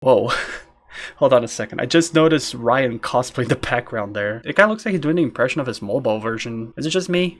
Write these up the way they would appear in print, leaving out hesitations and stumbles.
Whoa. Hold on a second. I just noticed Ryan cosplaying the background there. It kind of looks like he's doing the impression of his mobile version. Is it just me?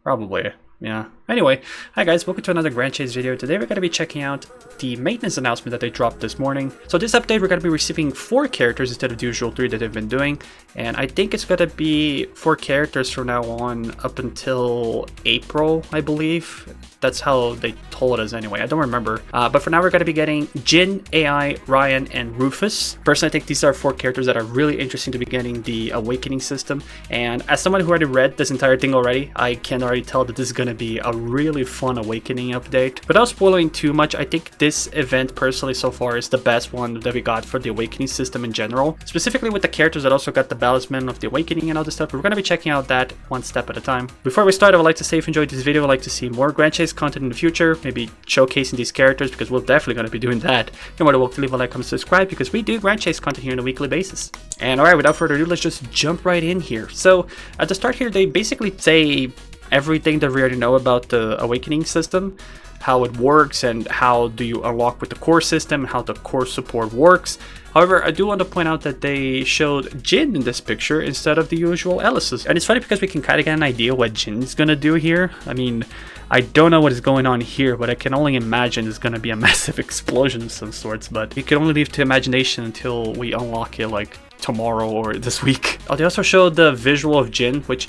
Probably. Yeah. Anyway, hi guys, welcome to another Grand Chase video. Today we're going to be checking out the maintenance announcement that they dropped this morning. So this update, we're going to be receiving 4 characters instead of the usual 3 that they've been doing. And I think it's going to be 4 characters from now on up until April, I believe. That's how they told us anyway. I don't remember. But for now, we're going to be getting Jin, AI, Ryan, and Rufus. Personally, I think these are 4 characters that are really interesting to be getting the Awakening system. And as someone who already read this entire thing already, I can already tell that this is going to be a really fun Awakening update. Without spoiling too much, I think this event personally so far is the best one that we got for the Awakening system in general. Specifically with the characters that also got the Balisman of the Awakening and all this stuff. We're going to be checking out that one step at a time. Before we start, I would like to say if you enjoyed this video, I'd like to see more Grand Chase content in the future, maybe showcasing these characters, because we're definitely going to be doing that. You're more than welcome to leave a like, comment, subscribe, because we do Grand Chase content here on a weekly basis. And alright, without further ado, let's just jump right in here. So at the start here, they basically say everything that we already know about the Awakening system, how it works and how do you unlock with the core system, how the core support works. However, I do want to point out that they showed Jin in this picture instead of the usual Ellis's. And it's funny because we can kind of get an idea what Jin's gonna do here. I mean, I don't know what is going on here, but I can only imagine it's gonna be a massive explosion of some sorts. But you can only leave to imagination until we unlock it like tomorrow or this week. Oh, they also showed the visual of Jin, which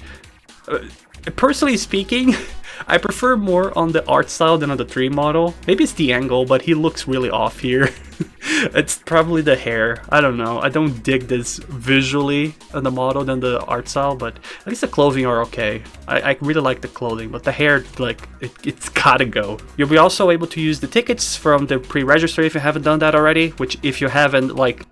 personally speaking, I prefer more on the art style than on the 3 model. Maybe it's the angle, but he looks really off here. It's probably the hair. I don't know. I don't dig this visually on the model than the art style, but at least the clothing are okay. I really like the clothing, but the hair, like, it's gotta go. You'll be also able to use the tickets from the pre-register if you haven't done that already, which if you haven't, like,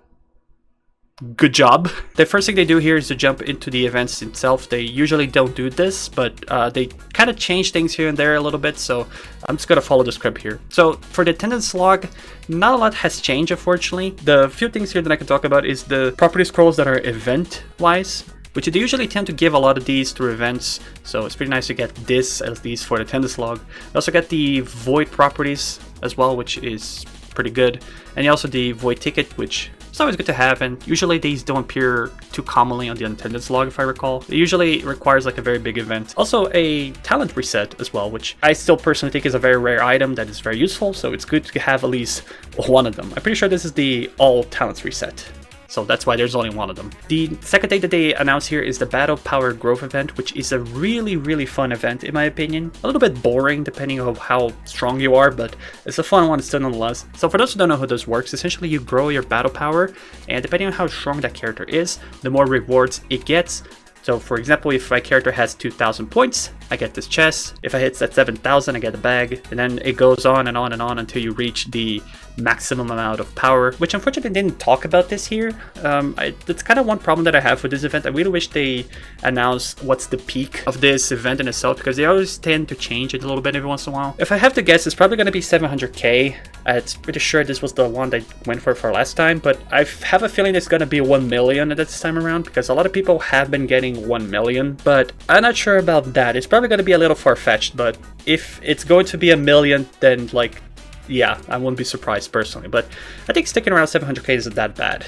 good job. The first thing they do here is to jump into the events itself. They usually don't do this, but they kind of change things here and there a little bit, so I'm just gonna follow the script here. So for the attendance log, not a lot has changed, unfortunately. The few things here that I can talk about is the property scrolls that are event wise, which they usually tend to give a lot of these through events, so it's pretty nice to get this at least for the attendance log. You also get the void properties as well, which is pretty good, and also the void ticket, which it's always good to have, and usually these don't appear too commonly on the attendance log if I recall. It usually requires like a very big event. Also a talent reset as well, which I still personally think is a very rare item that is very useful, so it's good to have at least one of them. I'm pretty sure this is the all talents reset, so that's why there's only one of them. The second thing that they announced here is the Battle Power Growth event, which is a really fun event in my opinion. A little bit boring depending on how strong you are, but it's a fun one still nonetheless. So for those who don't know how this works, essentially you grow your battle power, and depending on how strong that character is, the more rewards it gets. So for example, if my character has 2,000 points, I get this chest. If I hit at 7,000, I get a bag, and then it goes on and on and on until you reach the maximum amount of power, which unfortunately they didn't talk about this here. That's kind of one problem that I have with this event. I really wish they announced what's the peak of this event in itself, because they always tend to change it a little bit every once in a while. If I have to guess, it's probably going to be 700k. I'm pretty sure this was the one they went for last time, but I have a feeling it's going to be 1 million at this time around, because a lot of people have been getting 1 million, but I'm not sure about that. It's probably going to be a little far-fetched, but if it's going to be 1 million, then like, yeah, I wouldn't be surprised personally, but I think sticking around 700k isn't that bad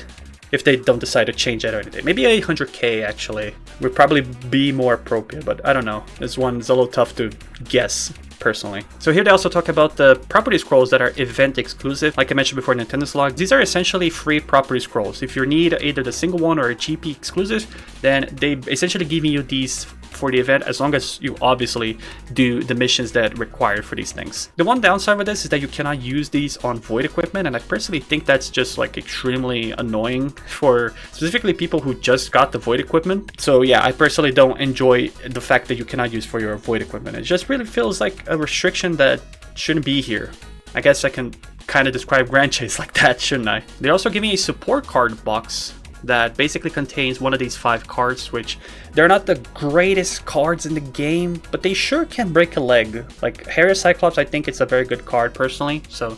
if they don't decide to change that or anything. Maybe 800k actually would probably be more appropriate, but I don't know. This one's a little tough to guess personally. So here they also talk about the property scrolls that are event exclusive. Like I mentioned before in the attendance log, these are essentially free property scrolls. If you need either the single one or a GP exclusive, then they essentially giving you these for the event, as long as you obviously do the missions that required for these things. The one downside with this is that you cannot use these on void equipment, and I personally think that's just like extremely annoying for specifically people who just got the void equipment. So yeah, I personally don't enjoy the fact that you cannot use for your void equipment. It just really feels like a restriction that shouldn't be here. I guess I can kind of describe Grand Chase like that, shouldn't I? They also give me a support card box that basically contains one of these 5 cards, which they're not the greatest cards in the game, but they sure can break a leg. Like Harrier Cyclops, I think it's a very good card personally, so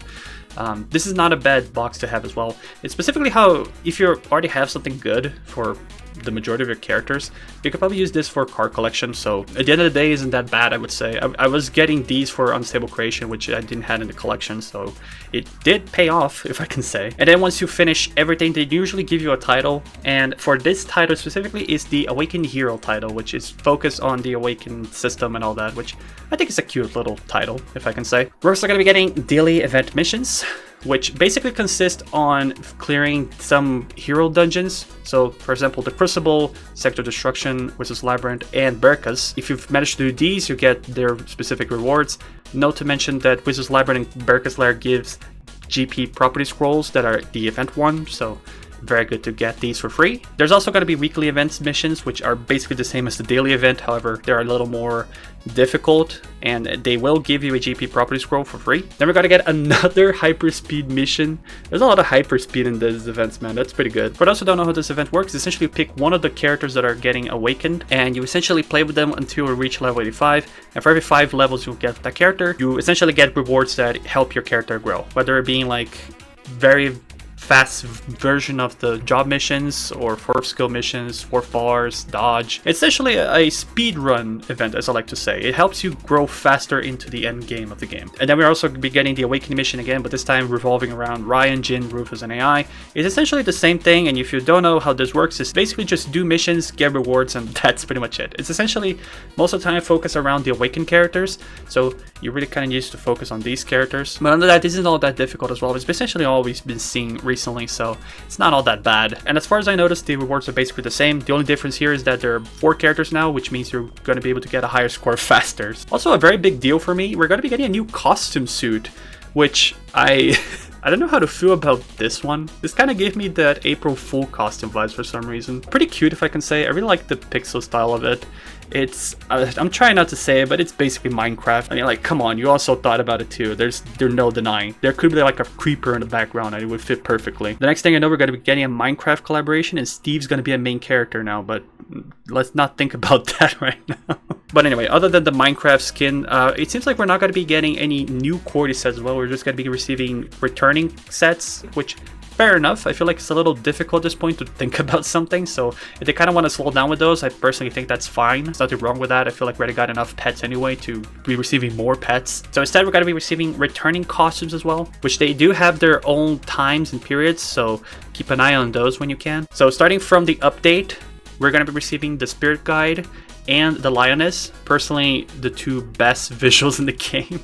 this is not a bad box to have as well. It's specifically how, if you already have something good for the majority of your characters, you could probably use this for card collection. So at the end of the day, isn't that bad, I would say. I was getting these for Unstable Creation, which I didn't have in the collection, so it did pay off, if I can say. And then once you finish everything, they usually give you a title, and for this title specifically is the Awakened Hero title, which is focused on the Awakened system and all that, which I think is a cute little title, if I can say. We're also going to be getting daily event missions, which basically consist on clearing some hero dungeons. So for example, the Crucible, Sector Destruction, Wizard's Labyrinth, and Berkas. If you've managed to do these, you get their specific rewards. Note to mention that Wizard's Labyrinth and Berkas Lair gives GP property scrolls that are the event one, so very good to get these for free. There's also going to be weekly events missions, which are basically the same as the daily event. However, they're a little more difficult, and they will give you a GP property scroll for free. Then we're going to get another hyperspeed mission. There's a lot of hyperspeed in these events, man. That's pretty good. For those who don't know how this event works, essentially you pick one of the characters that are getting awakened, and you essentially play with them until you reach level 85. And for every 5 levels you get that character, you essentially get rewards that help your character grow. Whether it being like very fast version of the job missions or 4 skill missions, 4 bars, dodge. It's essentially a speed run event, as I like to say. It helps you grow faster into the end game of the game. And then we're also be getting the Awakening mission again, but this time revolving around Ryan, Jin, Rufus, and AI. It's essentially the same thing, and if you don't know how this works, it's basically just do missions, get rewards, and that's pretty much it. It's essentially most of the time focus around the Awakened characters, so you really kind of used to focus on these characters. But under that, this isn't all that difficult as well. It's essentially all we've been seeing recently, so it's not all that bad. And as far as I noticed, the rewards are basically the same. The only difference here is that there are 4 characters now, which means you're going to be able to get a higher score faster. Also, a very big deal for me, we're going to be getting a new costume suit, which I don't know how to feel about this one. This kind of gave me that April Fool costume vibes for some reason. Pretty cute, if I can say. I really like the pixel style of it. It's, I'm trying not to say it, but it's basically Minecraft. I mean, like, come on, you also thought about it too. There's no denying. There could be like a creeper in the background and it would fit perfectly. The next thing I know, we're going to be getting a Minecraft collaboration, and Steve's going to be a main character now, but let's not think about that right now. But anyway, other than the Minecraft skin, it seems like we're not going to be getting any new Cordy sets as well. We're just going to be receiving returning sets, which fair enough. I feel like it's a little difficult at this point to think about something, so if they kind of want to slow down with those, I personally think that's fine. There's nothing wrong with that. I feel like we already got enough pets anyway to be receiving more pets. So instead, we're going to be receiving returning costumes as well, which they do have their own times and periods, so keep an eye on those when you can. So starting from the update, we're going to be receiving the Spirit Guide and the Lioness. Personally, the 2 best visuals in the game.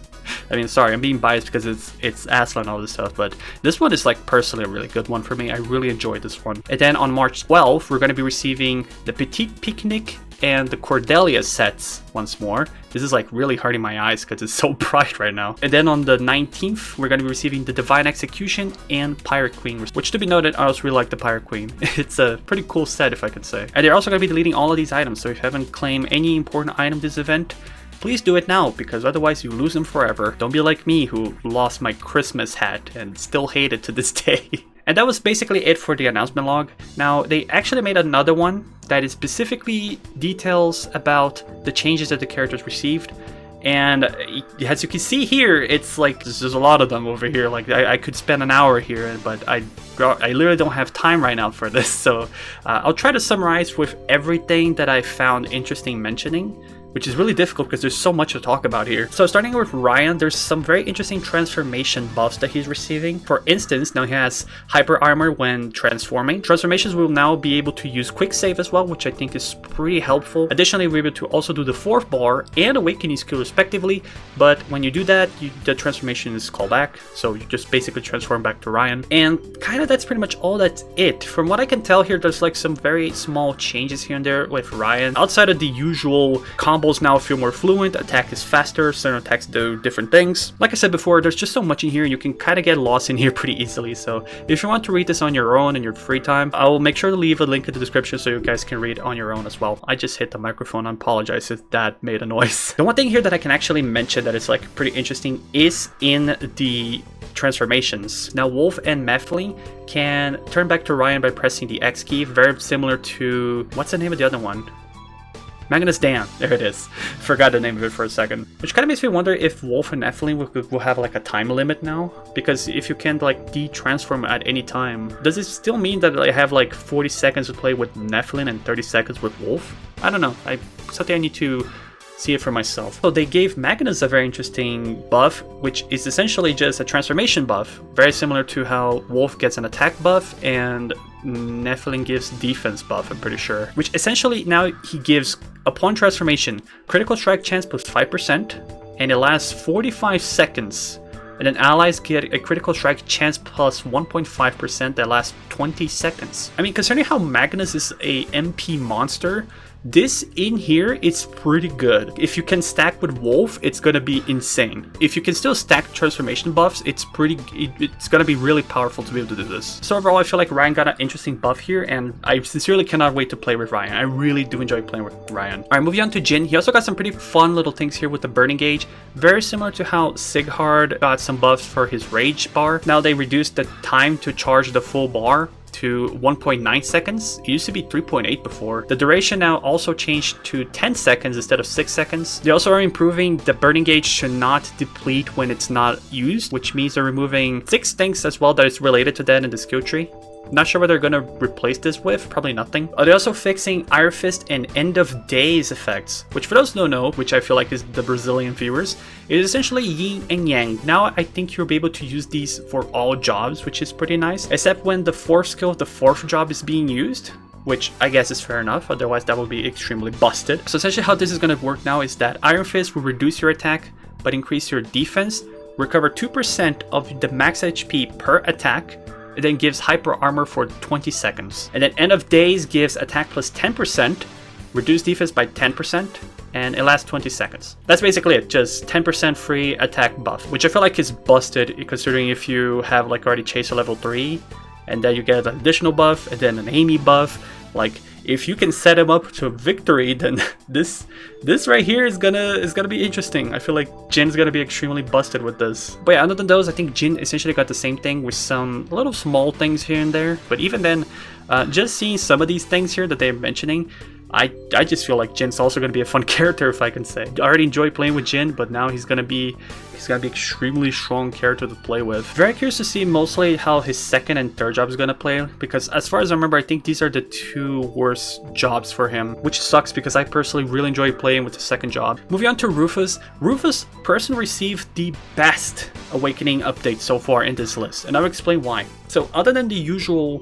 I mean, sorry, I'm being biased because it's Aslan and all this stuff, but this one is like personally a really good one for me. I really enjoyed this one. And then on March 12th, we're going to be receiving the Petite Picnic and the Cordelia sets once more. This is like really hurting my eyes because it's so bright right now. And then on the 19th, we're going to be receiving the Divine Execution and Pirate Queen, which, to be noted, I also really like the Pirate Queen. It's a pretty cool set, if I could say. And they're also going to be deleting all of these items, so if you haven't claimed any important item this event, please do it now, because otherwise you lose them forever. Don't be like me, who lost my Christmas hat and still hate it to this day. And that was basically it for the announcement log. Now, they actually made another one that is specifically details about the changes that the characters received. And as you can see here, it's like there's a lot of them over here. Like I could spend an hour here, but I literally don't have time right now for this. So I'll try to summarize with everything that I found interesting mentioning, which is really difficult because there's so much to talk about here. So starting with Ryan, there's some very interesting transformation buffs that he's receiving. For instance, now he has hyper armor when transforming. Transformations will now be able to use quick save as well, which I think is pretty helpful. Additionally, we're able to also do the 4th bar and awakening skill respectively, but when you do that, the transformation is called back, so you just basically transform back to Ryan. And kind of that's pretty much all that's it. From what I can tell here, there's like some very small changes here and there with Ryan. Outside of the usual combos now feel more fluent, attack is faster, certain attacks do different things. Like I said before, there's just so much in here, you can kind of get lost in here pretty easily. So if you want to read this on your own in your free time, I'll make sure to leave a link in the description so you guys can read on your own as well. I just hit the microphone. I apologize if that made a noise. The one thing here that I can actually mention that is like pretty interesting is in the transformations. Now Wolf and Mephiling can turn back to Ryan by pressing the X key, very similar to, what's the name of the other one? Magnus Dam, there it is. Forgot the name of it for a second. Which kind of makes me wonder if Wolf and Nephilim will have like a time limit now. Because if you can't like de-transform at any time, does it still mean that I have like 40 seconds to play with Nephilim and 30 seconds with Wolf? I don't know. Something I need to see it for myself. So they gave Magnus a very interesting buff, which is essentially just a transformation buff. Very similar to how Wolf gets an attack buff and Nephilim gives defense buff, I'm pretty sure. Which essentially now he gives, upon transformation, critical strike chance plus 5%, and it lasts 45 seconds. And then allies get a critical strike chance plus 1.5% that lasts 20 seconds. I mean, considering how Magnus is a MP monster, this in here is pretty good. If you can stack with Wolf, it's gonna be insane. If you can still stack transformation buffs, it's gonna be really powerful to be able to do this. So overall, I feel like Ryan got an interesting buff here, and I sincerely cannot wait to play with Ryan. I really do enjoy playing with Ryan. Alright, moving on to Jhin. He also got some pretty fun little things here with the Burning Gauge. Very similar to how Sighard got some buffs for his Rage bar. Now they reduced the time to charge the full bar to 1.9 seconds. It used to be 3.8 before. The duration now also changed to 10 seconds instead of 6 seconds. They also are improving the Burning Gauge to not deplete when it's not used, which means they're removing 6 things as well that is related to that in the skill tree. Not sure what they're going to replace this with, probably nothing. They're also fixing Iron Fist and End of Days effects, which for those who don't know, which I feel like is the Brazilian viewers, is essentially yin and yang. Now I think you'll be able to use these for all jobs, which is pretty nice, except when the 4th skill of the 4th job is being used, which I guess is fair enough, otherwise that would be extremely busted. So essentially how this is going to work now is that Iron Fist will reduce your attack, but increase your defense, recover 2% of the max HP per attack, it then gives hyper armor for 20 seconds. And then End of Days gives attack plus 10%, reduce defense by 10%, and it lasts 20 seconds. That's basically it, just 10% free attack buff, which I feel like is busted considering if you have like already Chaser level 3, and then you get an additional buff, and then an Amy buff. Like, if you can set him up to victory, then this right here is gonna be interesting. I feel like Jhin's gonna be extremely busted with this. But yeah, other than those, I think Jhin essentially got the same thing with some little small things here and there. But even then, just seeing some of these things here that they're mentioning, I just feel like Jhin's also going to be a fun character, if I can say. I already enjoy playing with Jhin, but now he's gonna be extremely strong character to play with. Very curious to see mostly how his 2nd and 3rd job is gonna play, because as far as I remember, I think these are the 2 worst jobs for him, which sucks because I personally really enjoy playing with the 2nd job. Moving on to Rufus. Rufus personally received the best Awakening update so far in this list, and I'll explain why. So other than the usual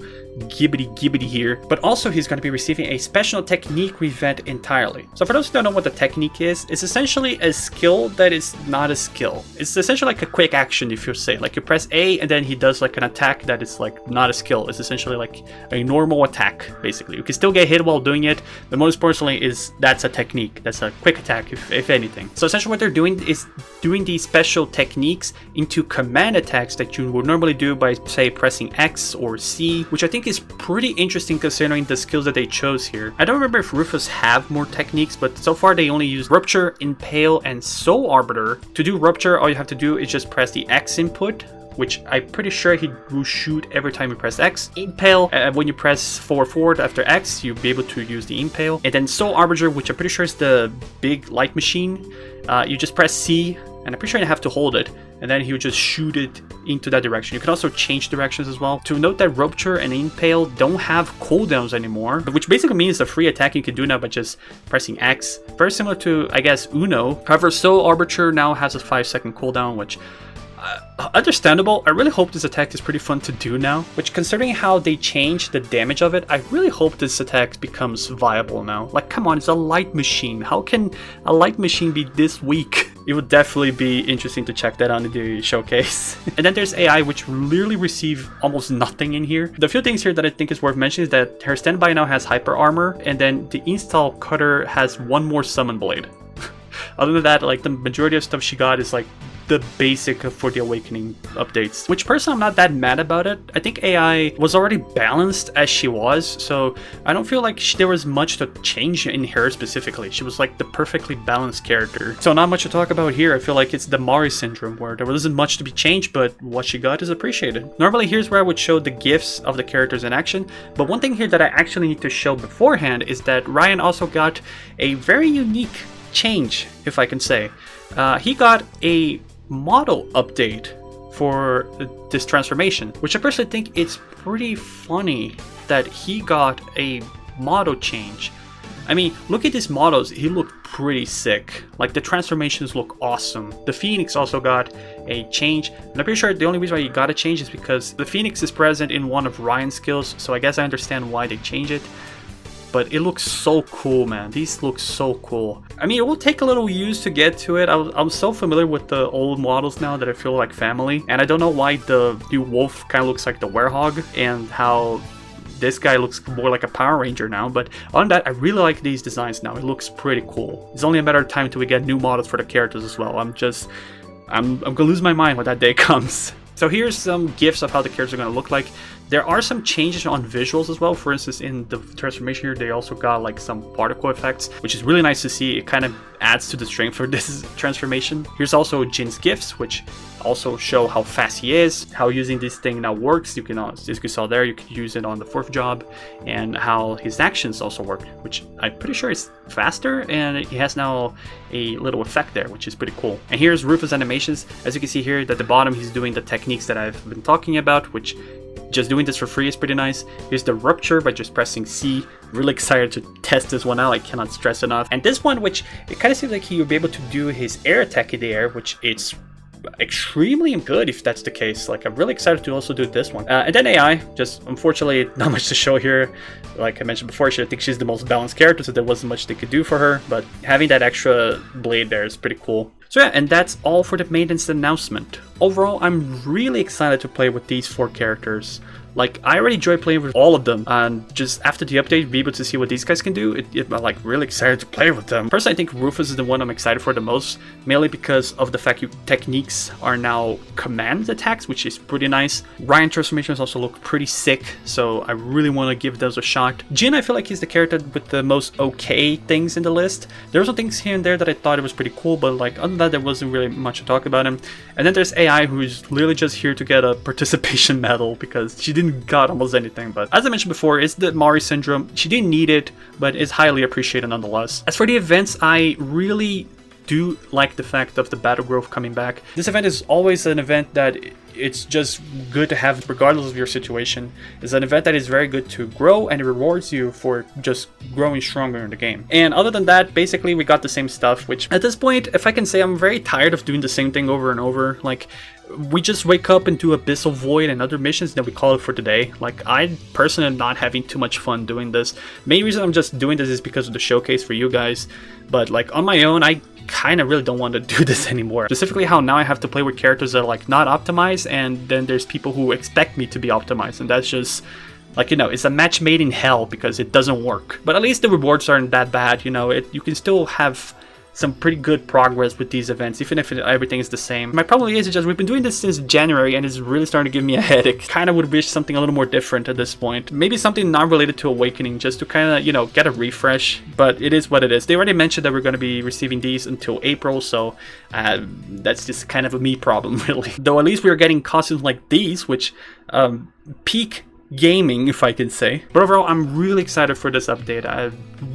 gibbity here, but also he's going to be receiving a special technique revamp entirely. So for those who don't know what the technique is, it's essentially a skill that is not a skill. It's essentially like a quick action, if you say. Like you press A and then he does like an attack that is like not a skill. It's essentially like a normal attack, basically. You can still get hit while doing it, but most importantly is that's a technique. That's a quick attack, if anything. So essentially what they're doing is doing these special techniques into command attacks that you would normally do by, say, pressing X or C, which I think is pretty interesting considering the skills that they chose here. I don't remember if Rufus have more techniques, but so far they only use Rupture, Impale, and Soul Arbiter. To do Rupture, all you have to do is just press the X input, which I'm pretty sure he will shoot every time you press X. Impale, when you press forward after X, you'll be able to use the Impale. And then Soul Arbiter, which I'm pretty sure is the big light machine, you just press C, and I'm pretty sure you have to hold it, and then he'll just shoot it into that direction. You can also change directions as well. To note that Rupture and Impale don't have cooldowns anymore, which basically means the free attack you can do now by just pressing X. Very similar to, I guess, Uno. However, Soul Arbiter now has a 5-second cooldown, which understandable. I really hope this attack is pretty fun to do now, which considering how they changed the damage of it, I really hope this attack becomes viable now. Like, come on, it's a light machine. How can a light machine be this weak? It would definitely be interesting to check that out in the showcase. And then there's AI, which literally receive almost nothing in here. The few things here that I think is worth mentioning is that her standby now has hyper armor, and then the install cutter has 1 more summon blade. Other than that, like, the majority of stuff she got is like the basic for the Awakening updates, which personally I'm not that mad about it. I think AI was already balanced as she was, so I don't feel like there was much to change in her specifically. She was like the perfectly balanced character. So not much to talk about here. I feel like it's the Mari syndrome where there wasn't much to be changed, but what she got is appreciated. Normally here's where I would show the gifs of the characters in action, but one thing here that I actually need to show beforehand is that Ryan also got a very unique change, if I can say. He got a model update for this transformation, which I personally think it's pretty funny that he got a model change. I mean, look at these models, he looked pretty sick. Like, the transformations look awesome. The Phoenix also got a change, and I'm pretty sure the only reason why he got a change is because the Phoenix is present in one of Ryan's skills, so I guess I understand why they changed it. But it looks so cool, man. These look so cool. I mean, it will take a little use to get to it. I'm so familiar with the old models now that I feel like family. And I don't know why the new wolf kind of looks like the werehog, and how this guy looks more like a Power Ranger now. But on that, I really like these designs now. It looks pretty cool. It's only a matter of time till we get new models for the characters as well. I'm gonna lose my mind when that day comes. So here's some gifs of how the characters are going to look like. There are some changes on visuals as well. For instance, in the transformation here, they also got like some particle effects, which is really nice to see. It kind of adds to the strength for this transformation. Here's also Jin's gifts, which also show how fast he is, how using this thing now works. You can, as you saw there, you can use it on the 4th job, and how his actions also work, which I'm pretty sure is faster, and he has now a little effect there, which is pretty cool. And here's Rufus' animations. As you can see here, at the bottom, he's doing the techniques that I've been talking about, which just doing this for free is pretty nice. Here's the rupture by just pressing C. Really excited to test this one out. I cannot stress enough. And this one, which it kind of seems like he would be able to do his air attack in the air, which it's extremely good if that's the case. Like, I'm really excited to also do this one. And then AI, just unfortunately not much to show here. Like I mentioned before, I think she's the most balanced character, so there wasn't much they could do for her, but having that extra blade there is pretty cool. So yeah, and that's all for the maintenance announcement. Overall, I'm really excited to play with these 4 characters. Like, I already enjoy playing with all of them, and just after the update, be able to see what these guys can do, I'm like really excited to play with them. Personally, I think Rufus is the one I'm excited for the most, mainly because of the fact techniques are now command attacks, which is pretty nice. Ryan transformations also look pretty sick, so I really want to give those a shot. Jin, I feel like he's the character with the most okay things in the list. There were some things here and there that I thought it was pretty cool, but like other than that, there wasn't really much to talk about him. And then there's AI, who's literally just here to get a participation medal because she didn't got almost anything. But as I mentioned before, it's the Mari syndrome. She didn't need it, but it's highly appreciated nonetheless. As for the events, I really do like the fact of the Battle Grove coming back. This event is always an event that it's just good to have regardless of your situation. It's an event that is very good to grow, and it rewards you for just growing stronger in the game. And other than that, basically we got the same stuff, which at this point, if I can say, I'm very tired of doing the same thing over and over. Like, we just wake up and do Abyssal Void and other missions, then we call it for today. Like, I personally am not having too much fun doing this. Main reason I'm just doing this is because of the showcase for you guys, but like on my own, I kind of really don't want to do this anymore. Specifically how now I have to play with characters that are like not optimized, and then there's people who expect me to be optimized, and that's just like, you know, it's a match made in hell because it doesn't work. But at least the rewards aren't that bad, you know. You can still have some pretty good progress with these events, even if everything is the same. My problem is just we've been doing this since January, and it's really starting to give me a headache. Kind of would wish something a little more different at this point. Maybe something not related to Awakening, just to kind of, you know, get a refresh. But it is what it is. They already mentioned that we're going to be receiving these until April, so that's just kind of a me problem, really. Though at least we are getting costumes like these, which peak gaming, if I can say. But overall, I'm really excited for this update.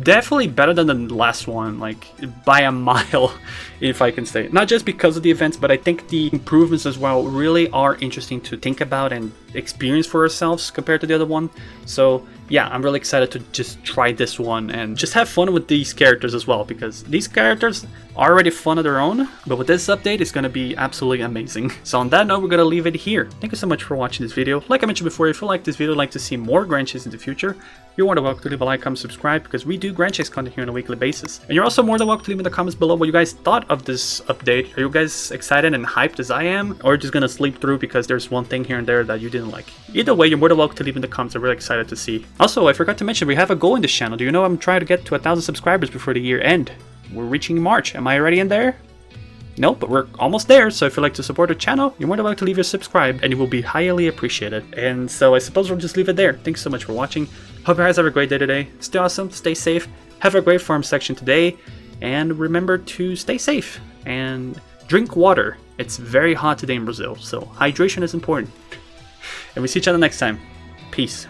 Definitely better than the last one, like by a mile, if I can say. Not just because of the events, but I think the improvements as well really are interesting to think about and experience for ourselves compared to the other one. So yeah, I'm really excited to just try this one and just have fun with these characters as well, because these characters are already fun on their own, but with this update, it's going to be absolutely amazing. So on that note, we're going to leave it here. Thank you so much for watching this video. Like I mentioned before, if you like this video, like to see more Grand Chase in the future, you're more than welcome to leave a like, comment, subscribe, because we do Grand Chase content here on a weekly basis. And you're also more than welcome to leave in the comments below what you guys thought of this update. Are you guys excited and hyped as I am, or just gonna sleep through because there's one thing here and there that you didn't like? Either way, you're more than welcome to leave in the comments. I'm really excited to see. Also, I forgot to mention, we have a goal in this channel. Do you know I'm trying to get to 1,000 subscribers before the year end? We're reaching March. Am I already in there? No, but we're almost there, so if you'd like to support the channel, you're more than welcome to leave your subscribe, and it will be highly appreciated. And so I suppose we'll just leave it there. Thanks so much for watching. Hope you guys have a great day today. Stay awesome, stay safe, have a great farm section today, and remember to stay safe and drink water. It's very hot today in Brazil, so hydration is important. And we see each other next time. Peace.